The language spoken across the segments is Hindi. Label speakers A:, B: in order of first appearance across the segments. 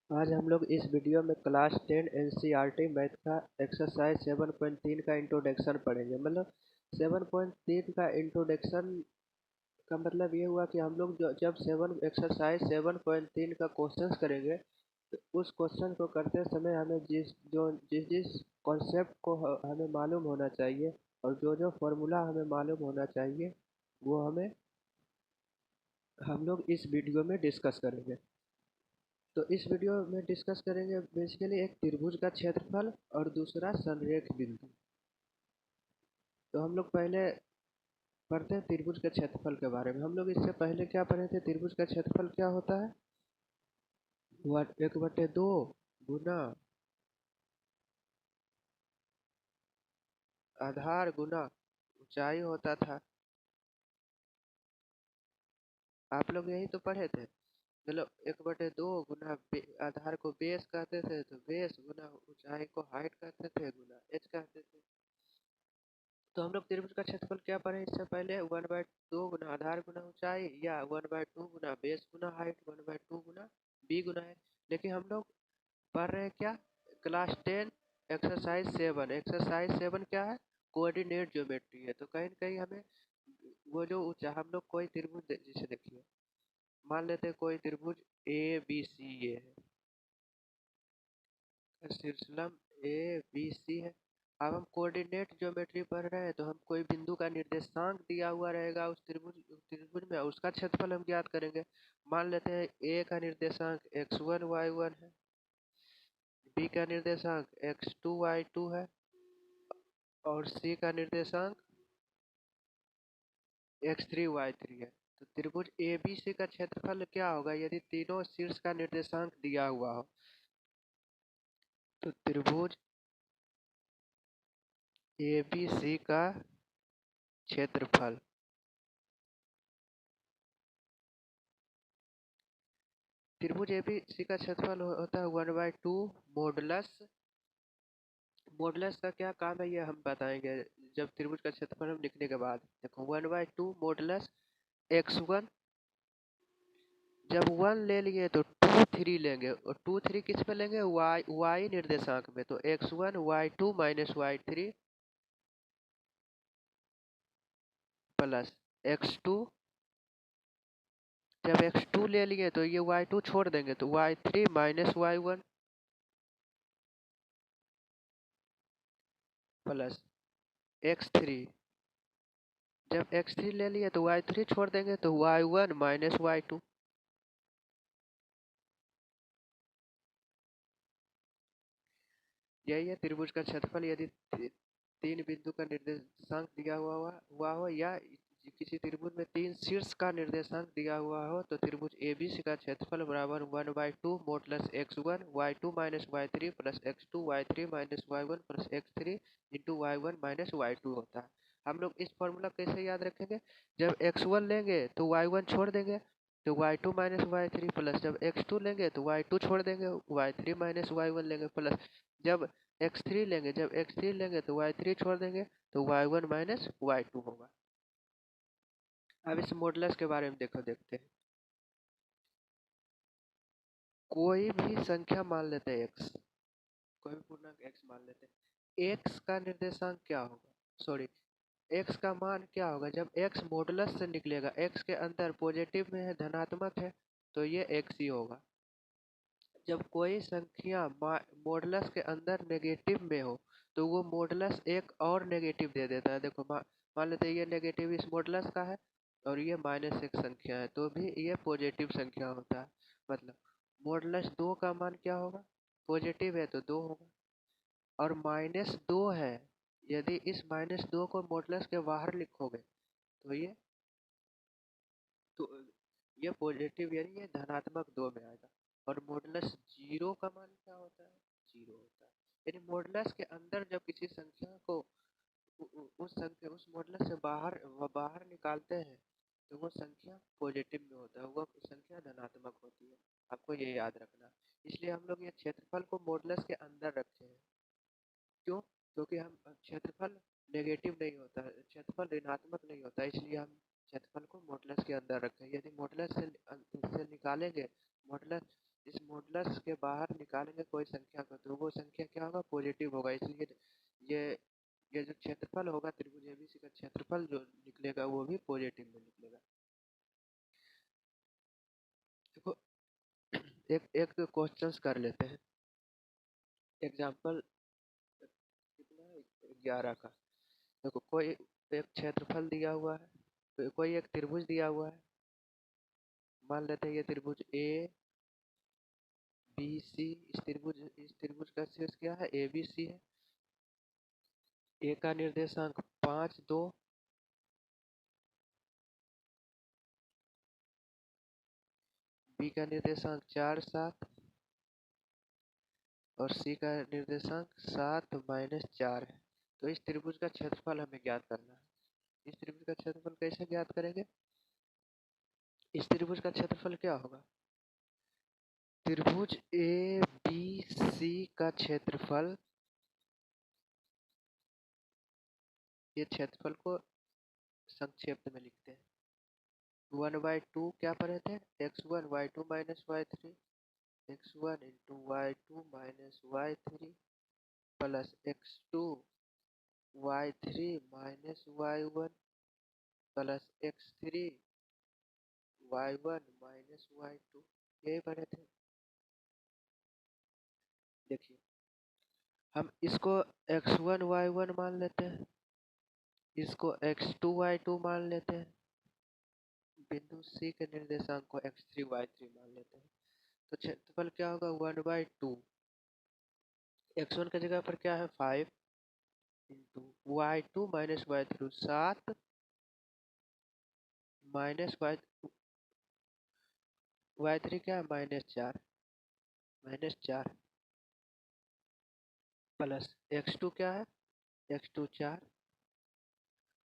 A: आज हम लोग इस वीडियो में क्लास 10 एनसीईआरटी मैथ का एक्सरसाइज 7.3 का इंट्रोडक्शन पढ़ेंगे। मतलब 7.3 का इंट्रोडक्शन का मतलब ये हुआ कि हम लोग जब एक्सरसाइज 7.3 का क्वेश्चंस करेंगे तो उस क्वेश्चन को करते समय हमें जिस कॉन्सेप्ट को हमें मालूम होना चाहिए और जो जो फॉर्मूला हमें मालूम होना चाहिए वो हम लोग इस वीडियो में डिस्कस करेंगे। तो इस वीडियो में डिस्कस करेंगे बेसिकली एक त्रिभुज का क्षेत्रफल और दूसरा संरेख बिंदु। तो हम लोग पहले पढ़ते हैं त्रिभुज के क्षेत्रफल के बारे में। हम लोग इससे पहले क्या पढ़े थे? त्रिभुज का क्षेत्रफल क्या होता है? 1/2 गुना आधार गुना ऊंचाई होता था। आप लोग यही तो पढ़े थे। मतलब 1/2 गुना आधार को बेस कहते थे तो बेस गुना ऊंचाई को हाइट कहते थे गुना एच कहते थे। तो हम लोग त्रिभुज का क्षेत्रफल क्या पढ़े इससे पहले? 1/2 गुना आधार गुना ऊंचाई या 1/2 गुना बेस गुना हाइट 1/2 गुना बी गुना है। लेकिन हम लोग पढ़ रहे हैं क्या? क्लास 10 एक्सरसाइज 7 क्या है? कोऑर्डिनेट ज्योमेट्री है। तो कहीं न कहीं हमें वो जो हम लोग कोई त्रिभुज जैसे देखिए, मान लेते हैं कोई त्रिभुज ए बी सी ये है, शीर्षलम ए बी सी है। अब हम कोऑर्डिनेट ज्योमेट्री पढ़ रहे हैं तो हम कोई बिंदु का निर्देशांक दिया हुआ रहेगा उस त्रिभुज में, उसका क्षेत्रफल हम ज्ञात करेंगे। मान लेते हैं ए का निर्देशांक x1 y1 है, बी का निर्देशांक x2 y2 है और सी का निर्देशांक x3 y3 है। तो त्रिभुज ए बी सी का क्षेत्रफल क्या होगा यदि तीनों शीर्ष का निर्देशांक दिया हुआ हो? तो त्रिभुज ए बी सी का क्षेत्रफल त्रिभुज एबीसी का क्षेत्रफल होता है 1/2 मॉडुलस। मॉडुलस का क्या काम है ये हम बताएंगे जब त्रिभुज का क्षेत्रफल हम लिखने के बाद। देखो 1/2 मॉडुलस x1, जब 1 ले लिए तो 2 3 लेंगे और 2 3 किस पे लेंगे? y निर्देशांक में। तो x1 y2 minus y3 plus x2, जब x2 ले लिए तो ये y2 छोड़ देंगे तो y3 minus y1 plus x3, जब x3 ले लिए तो y3 छोड़ देंगे तो y1 माइनस y2। यही है त्रिभुज का क्षेत्रफल यदि तीन बिंदु का निर्देशांक दिया हुआ हो या किसी त्रिभुज में तीन शीर्ष का निर्देशांक दिया हुआ हो तो त्रिभुज एबीसी का क्षेत्रफल बराबर 1/2 modulus x1 y2 minus y3 plus x2 y3 minus y1 plus x3 into y1 minus y2 होता है। हम लोग इस फॉर्मूला कैसे याद रखेंगे? जब x1 लेंगे तो y1 छोड़ देंगे तो y2 माइनस y3 प्लस जब x2 लेंगे तो y2 छोड़ देंगे y3 माइनस y1 लेंगे प्लस जब x3 लेंगे तो y3 छोड़ देंगे तो y1 माइनस y2 होगा। अब इस मॉडुलस के बारे में देखते हैं। कोई भी संख्या मान लेते हैं x, कोई भी पूर्णांक x मान लेते हैं। x का निर्देशांक क्या होगा? सॉरी, x का मान क्या होगा जब x मॉडुलस से निकलेगा? x के अंदर पॉजिटिव में है, धनात्मक है तो ये x ही होगा। जब कोई संख्या मॉडुलस के अंदर नेगेटिव में हो तो वो मॉडुलस एक और नेगेटिव दे देता है। देखो मान लेते हैं ये नेगेटिव इस मॉडुलस का है और ये -1 संख्या है तो भी ये पॉजिटिव संख्या होता है। मतलब मॉडुलस 2 का मान क्या होगा? पॉजिटिव है तो 2 होगा। और -2 है, यदि इस -2 को मॉडुलस के बाहर लिखोगे तो तो ये पॉजिटिव यानी ये धनात्मक 2 में आएगा। और मॉडुलस 0 का मान क्या होता है? 0 होता है। यानी मॉडुलस के अंदर जब किसी संख्या को उस मॉडुलस से बाहर निकालते हैं तो वो संख्या पॉजिटिव में होता है, वो संख्या धनात्मक होती है। आपको ये याद रखना। इसलिए हम लोग ये क्षेत्रफल को मॉडुलस के अंदर रखते हैं। क्यों? क्योंकि हम क्षेत्रफल नेगेटिव नहीं होता है, क्षेत्रफल ऋणात्मक नहीं होता, इसलिए हम क्षेत्रफल को मॉडुलस के अंदर रखें। यदि मॉडुलस से निकालेंगे, मॉडुलस इस मॉडुलस के बाहर निकालेंगे कोई संख्या को तो वो संख्या क्या होगा, पॉजिटिव होगा। इसलिए ये ये जो क्षेत्रफल होगा त्रिभुज एबीसी का क्षेत्रफल जो निकलेगा वो भी पॉजिटिव में निकलेगा। देखो एक एक क्वेश्चंस कर लेते हैं। एग्जाम्पल कितना है, 11 का। देखो कोई एक क्षेत्रफल दिया हुआ है, तो कोई एक त्रिभुज दिया हुआ है। मान लेते हैं ये त्रिभुज ए बी सी। इस त्रिभुज का शीर्ष क्या है, ए बी सी है। ए का निर्देशांक 5 2, बी का निर्देशांक 4 7 और सी का निर्देशांक 7 -4 है। तो इस त्रिभुज का क्षेत्रफल हमें ज्ञात करना है। इस त्रिभुज का क्षेत्रफल कैसे ज्ञात करेंगे, इस त्रिभुज का क्षेत्रफल क्या होगा, त्रिभुज ए बी सी का क्षेत्रफल, ये क्षेत्रफल को संक्षेप में लिखते हैं 1/2 क्या पढ़े थे, x1 y2 minus y3 x1 into y2 minus y3 plus x2 y3 minus y1 plus x3 y1 minus y2, यही पढ़े थे। देखिए हम इसको x1 y1 मान लेते हैं, इसको x2 y2 मान लेते हैं, बिंदु C के निर्देशांक को x3 y3 मान लेते हैं। तो क्षेत्रफल क्या होगा 1/2, x1 की जगह पर क्या है 5 into y2 minus y3 7 minus y3 क्या है -4 प्लस x2 क्या है x2 4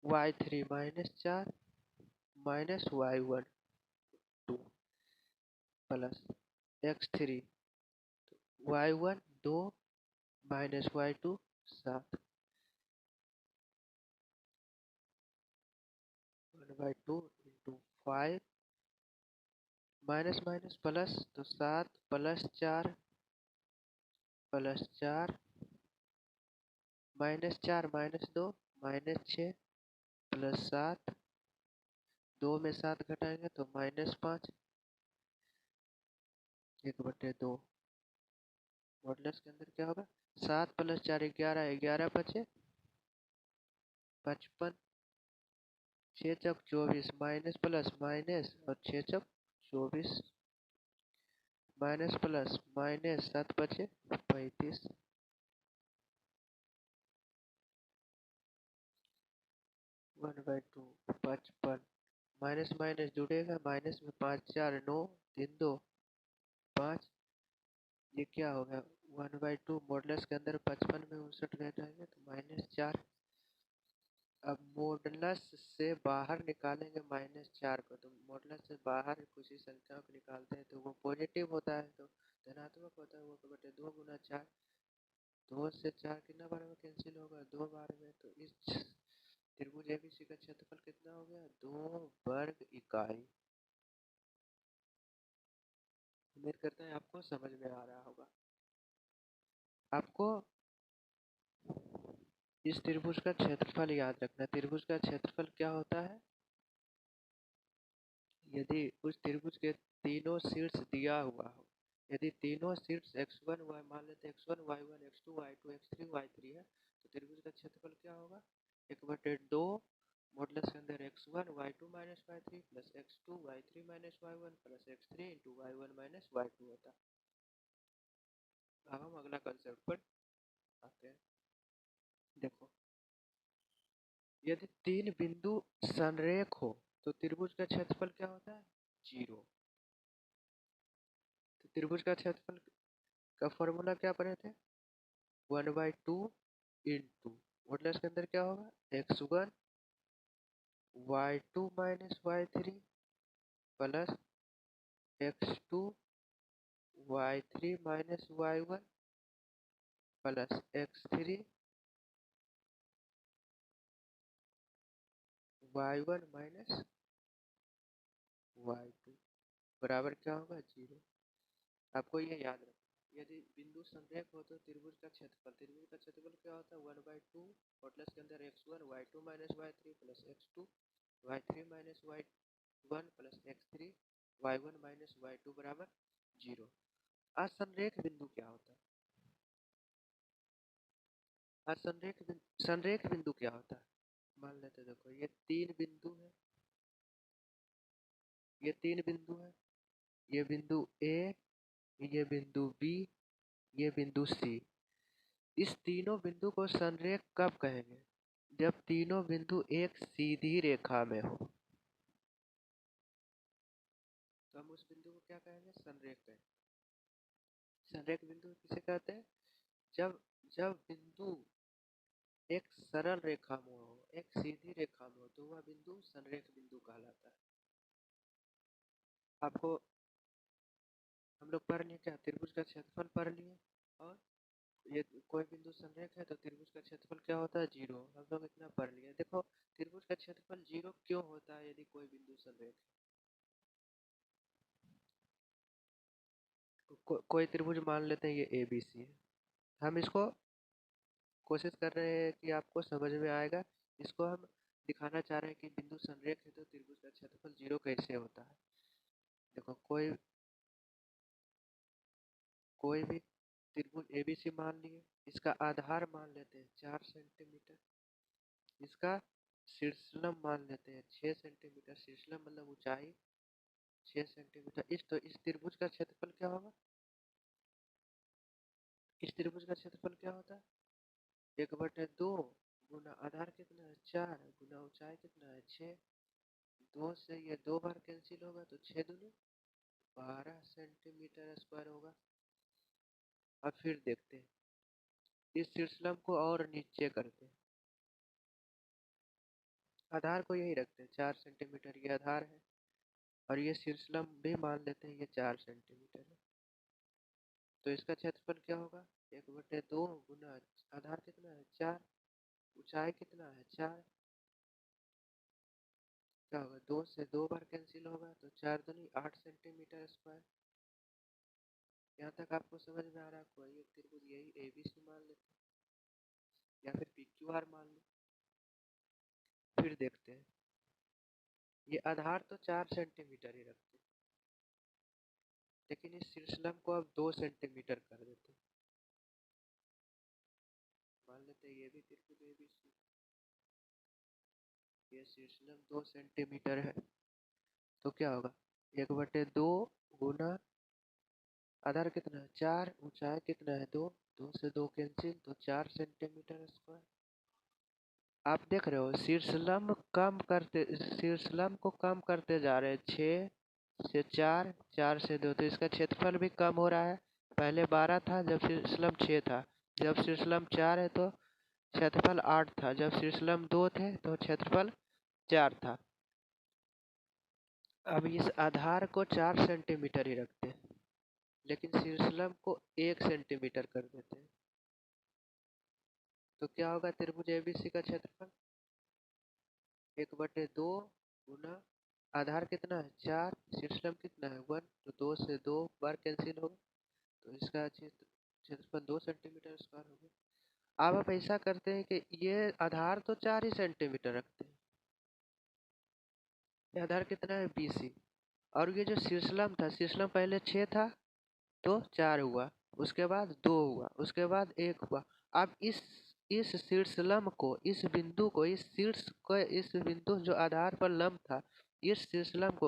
A: y3 -4 minus y1 2 plus x3 y1 2 minus y2 7 1/2 into 5 minus minus plus, तो 7 प्लस 4 -4 -2 -6 प्लस 7, 2 में 7 घटाएंगे तो -5 1/2। मॉडुलस के अंदर क्या होगा 7 प्लस 4 11, 11 बचे 55, 6 चौक 24 माइनस प्लस माइनस और 6 चौक 24 माइनस प्लस माइनस 7 बचे 35, 1/2 55 माइनस माइनस जुड़ेगा, माइनस में 5 4 9 3 2 5, ये क्या होगा 1/2 मॉडुलस के अंदर 55 में 59 घटाएंगे तो -4। अब मॉडुलस से बाहर निकालेंगे -4 को, तो मॉडुलस से बाहर किसी संख्या को निकालते हैं तो वो पॉजिटिव होता है, तो धनात्मक होता है। वो 2 गुना 4, 2 से 4 कितना बार में कैंसिल होगा 2 बार में। तो इस त्रिभुज एबीसी का क्षेत्रफल कितना हो गया 2 वर्ग इकाई। उम्मीद करते हैं आपको समझ में आ रहा होगा। आपको इस त्रिभुज का क्षेत्रफल याद रखना। त्रिभुज का क्षेत्रफल क्या होता है, यदि उस त्रिभुज के तीनों शीर्ष दिया हुआ हो, यदि तीनों शीर्ष x1 y मान लेते हैं x1 y1 x2 y2 x3 y3 है, तो त्रिभुज का क्षेत्रफल क्या होगा 1/2 मॉडुलस के अंदर x1 y2 minus y3 plus x2 y3 minus y1 plus x3 into y1 minus y2 होता है। अब हम अगला कंसेप्ट पर आते हैं। देखो यदि 3 बिंदु संरेख हो तो त्रिभुज का क्षेत्रफल क्या होता है 0। तो त्रिभुज का क्षेत्रफल का फॉर्मूला क्या पढ़े थे 1/2 इंटू मॉडुलस के अंदर क्या होगा x1 y2 minus y3 plus x2 y3 minus y1 plus x3 y1 minus y2 बराबर क्या होगा 0। आपको ये याद रखना। यदि बिंदु संरेख हो तो त्रिभुज का क्षेत्रफल क्या होता है 1/2 मॉडुलस के अंदर x1 y2 minus y3 plus x2 y3 minus y1 plus x3 y1 minus y2 बराबर 0। असंरेख बिंदु क्या होता है? संरेख बिंदु क्या होता है? मान लेते देखो ये तीन बिंदु है, ये बिंदु ए, ये बिंदु बी, ये बिंदु सी। इस तीनों बिंदु को संरेख कब कहेंगे? जब तीनों बिंदु एक सीधी रेखा में हो तो हम उस बिंदु को क्या कहेंगे? संरेख कहेंगे। संरेख बिंदु किसे कहते हैं? जब जब बिंदु एक सरल रेखा में हो, एक सीधी रेखा में हो तो वह बिंदु संरेख बिंदु कहलाता है। आपको हम लोग पढ़ लिए क्या? त्रिभुज का क्षेत्रफल पढ़ लिए, और ये कोई बिंदु संरेख है तो त्रिभुज का क्षेत्रफल क्या होता है? 0। हम लोग इतना पढ़ लिए। देखो त्रिभुज का क्षेत्रफल 0 क्यों होता है यदि कोई बिंदु संरेख है? कोई त्रिभुज मान लेते हैं ये ABC है। हम इसको कोशिश कर रहे हैं कि आपको समझ में आएगा। इसको हम दिखाना चाह रहे हैं कि बिंदु संरेख है तो त्रिभुज का क्षेत्रफल 0 कैसे होता है। देखो कोई भी त्रिभुज ABC मान लिए, इसका आधार मान लेते हैं 4 सेंटीमीटर, इसका शीर्षलंब मान लेते हैं 6 सेंटीमीटर। शीर्षलंब मतलब ऊंचाई 6 सेंटीमीटर। इस त्रिभुज का क्षेत्रफल क्या होगा? इस त्रिभुज का क्षेत्रफल क्या होता है? 1/2 गुना आधार कितना है 4 गुना ऊंचाई कितना है 6। 2 से ये 2 बार कैंसिल होगा तो 6 दूनी 12 सेंटीमीटर स्क्वायर होगा। अब फिर देखते हैं, इस शीर्षलंब को और नीचे करते हैं, आधार को यही रखते हैं 4 सेंटीमीटर ये आधार है, और ये शीर्षलंब भी मान लेते हैं ये 4 सेंटीमीटर है। तो इसका क्षेत्रफल क्या होगा? 1/2 गुना आधार कितना है 4, ऊंचाई कितना है 4, क्या होगा 2 से 2 बार कैंसिल होगा तो 4 दूनी 8 सेंटीमीटर स्क्वायर। यहाँ तक आपको समझ में आ रहा है? कोई एक त्रिभुज यही ABC मान लेते हैं या फिर PQR मान लो। फिर देखते हैं, ये आधार तो 4 सेंटीमीटर ही रखते हैं, लेकिन इस शीर्षलंब को अब 2 सेंटीमीटर कर देते हैं। मान लेते हैं ये भी त्रिभुज ABC, ये शीर्षलंब 2 सेंटीमीटर है तो क्या होगा 1/2 गुना आधार कितना है 4, ऊंचाई कितना है 2, 2 से 2 कैंसिल तो 4 सेंटीमीटर स्क्वायर। आप देख रहे हो शीर्षलंब को कम करते जा रहे हैं 6 से 4, 4 से 2, तो इसका क्षेत्रफल भी कम हो रहा है। पहले 12 था जब शीर्षलंब 6 था, जब शीर्षलंब 4 है तो क्षेत्रफल 8 था, जब शीर्षलंब 2 थे तो क्षेत्रफल 4 था। अब इस आधार को 4 सेंटीमीटर ही रखते हैं, लेकिन शीर्षलंब को 1 सेंटीमीटर कर देते हैं। तो क्या होगा त्रिभुज ABC का क्षेत्रफल? 1/2 गुना आधार कितना है 4, शीर्षलंब कितना है 1, तो 2 से 2 बार कैंसिल होगा तो इसका क्षेत्रफल 2 सेंटीमीटर स्क्वायर हो गया। अब आप ऐसा करते हैं कि ये आधार तो 4 ही सेंटीमीटर रखते हैं, ये आधार कितना है BC, और ये जो शीर्षलंब था, शीर्षलंब पहले 6 था तो 4 हुआ, उसके बाद 2 हुआ, उसके बाद 1 हुआ। अब इस शीर्षलंब को, इस बिंदु को, इस बिंदु जो आधार पर लंब था, इस शीर्षलंब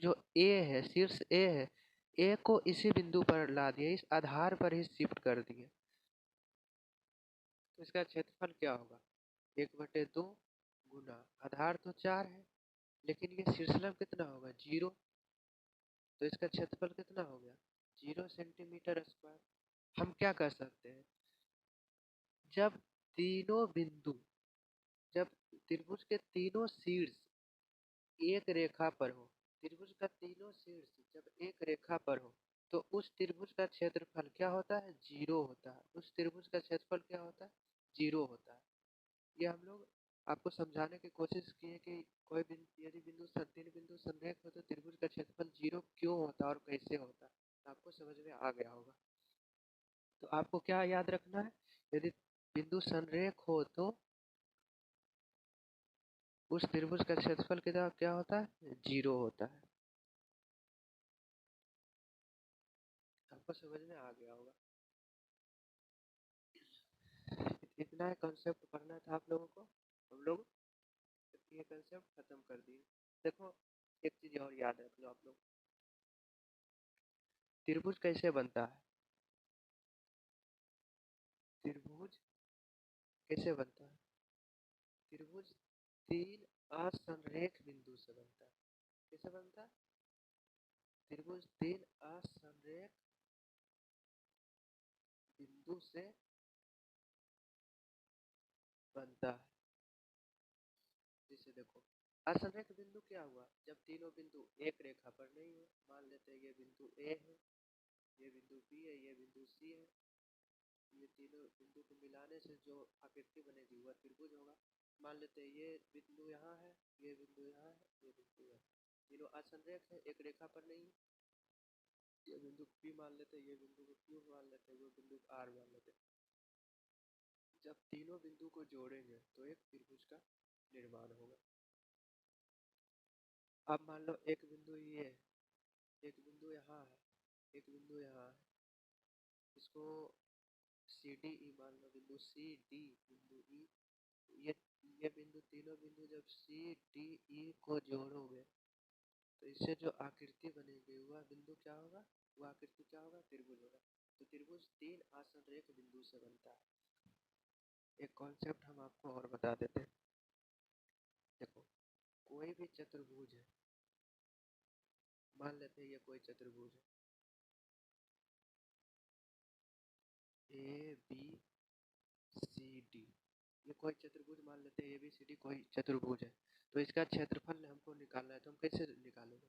A: जो A है, शीर्ष A है, A को इसी बिंदु पर ला दिए, इस आधार पर ही शिफ्ट कर दिए। तो इसका क्षेत्रफल क्या होगा? 1/2 गुना आधार तो 4 है, लेकिन ये शीर्षलंब कितना होगा 0, तो इसका क्षेत्रफल कितना हो गया 0 सेंटीमीटर स्क्वायर। हम क्या कर सकते हैं, जब तीनों बिंदु, जब त्रिभुज के तीनों शीर्ष एक रेखा पर हो, त्रिभुज का तीनों शीर्ष जब एक रेखा पर हो तो उस त्रिभुज का क्षेत्रफल क्या होता है 0 होता है। उस त्रिभुज का क्षेत्रफल क्या होता है 0 होता है। ये हम लोग आपको समझाने की कोशिश की है कि कोई यदि तीन बिंदु संरेख हो तो त्रिभुज का क्षेत्रफल 0 क्यों होता है और कैसे होता है, तो आपको समझ में आ गया होगा। तो आपको क्या याद रखना है, यदि बिंदु संरेख हो तो उस त्रिभुज का क्षेत्रफल कितना क्या होता है, 0 होता है। आपको समझ में आ गया होगा। इतना कंसेप्ट पढ़ना था आप लोगों को, हम लोग ये कंसेप्ट खत्म कर दिए। देखो एक चीज और याद रख लो आप लोग, त्रिभुज कैसे बनता है, त्रिभुज कैसे बनता है, त्रिभुज तीन असंरेख बिंदु से बनता है। कैसे बनता है, त्रिभुज तीन असंरेख बिंदु से बनता है। जैसे देखो असंरेख बिंदु क्या हुआ, जब तीनों बिंदु एक रेखा पर नहीं हो, मान लेते हैं ये बिंदु ए है, ये बिंदु बी है, ये बिंदु सी है, ये तीनों बिंदु को मिलाने से जो आकृति बनेगी वह त्रिभुज होगा। मान लेते हैं ये बिंदु यहाँ है, ये बिंदु यहाँ है, ये बिंदु यहाँ, तीनों असंरेख है, एक रेखा पर नहीं है। ये बिंदु P मान लेते हैं, ये बिंदु को Q मान लेते हैं, वो बिंदु को R मान लेते हैं। जब तीनों बिंदु को जोड़ेंगे तो एक त्रिभुज का निर्माण होगा। अब मान लो एक बिंदु ये है, एक बिंदु यहाँ है, एक बिंदु यहाँ है, इसको सी डी ई मान लो, बिंदु सी डी बिंदु ई, ये बिंदु तीनों बिंदु जब सी डी ई को जोड़ोगे तो इससे जो आकृति बनेगी वह बिंदु क्या होगा, वह आकृति क्या होगा, त्रिभुज होगा। तो त्रिभुज तीन आसंरेख बिंदु से बनता है। एक कॉन्सेप्ट हम आपको और बता देते हैं, देखो कोई भी चतुर्भुज है, मान लेते हैं ये कोई चतुर्भुज है ए बी सी डी, ये कोई चतुर्भुज मान लेते हैं ए बी सी डी कोई चतुर्भुज है। तो इसका क्षेत्रफल हमको निकालना है, तो हम कैसे निकालेंगे,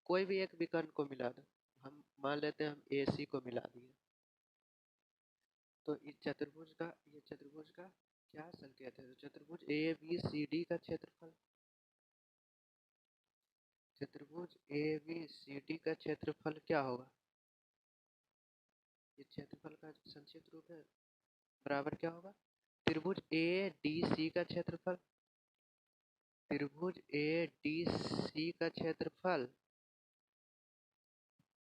A: कोई भी एक विकर्ण को मिला दो, हम मान लेते हैं हम ए सी को मिला दिए, तो इस चतुर्भुज का, ये चतुर्भुज का क्या संकेत है, तो चतुर्भुज ए बी सी डी का क्षेत्रफल, चतुर्भुज ए बी सी डी का क्षेत्रफल क्या होगा, ये क्षेत्रफल का संक्षिप्त रूप है, बराबर क्या होगा, त्रिभुज ए डी सी का क्षेत्रफल, त्रिभुज ए डी सी का क्षेत्रफल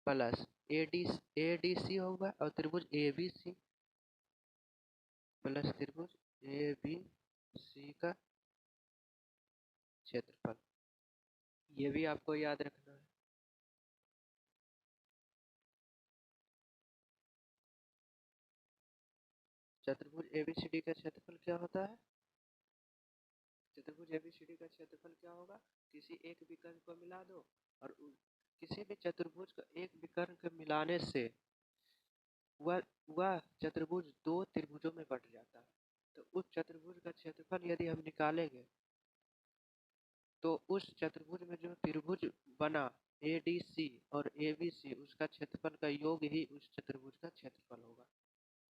A: प्लस ए डी सी होगा और त्रिभुज ए बी सी प्लस त्रिभुज ए बी सी का क्षेत्रफल, ये भी आपको याद रखना है। चतुर्भुज एबीसीडी का क्षेत्रफल क्या होता है, चतुर्भुज एबीसीडी का क्षेत्रफल क्या होगा, किसी एक विकर्ण को मिला दो और किसी भी चतुर्भुज का एक विकर्ण को मिलाने से वह चतुर्भुज दो त्रिभुजों में बट जाता है। तो उस चतुर्भुज का क्षेत्रफल यदि हम निकालेंगे तो उस चतुर्भुज में जो त्रिभुज बना ए डी सी और ए बी सी, उसका क्षेत्रफल का योग ही उस चतुर्भुज का क्षेत्रफल होगा।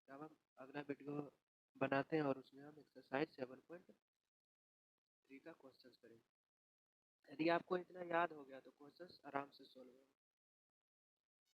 A: अब हम अगला वीडियो बनाते हैं और उसमें हम एक्सरसाइज 7.3 का क्वेश्चन करेंगे। यदि आपको इतना याद हो गया तो क्वेश्चन आराम से सोल्व होगा।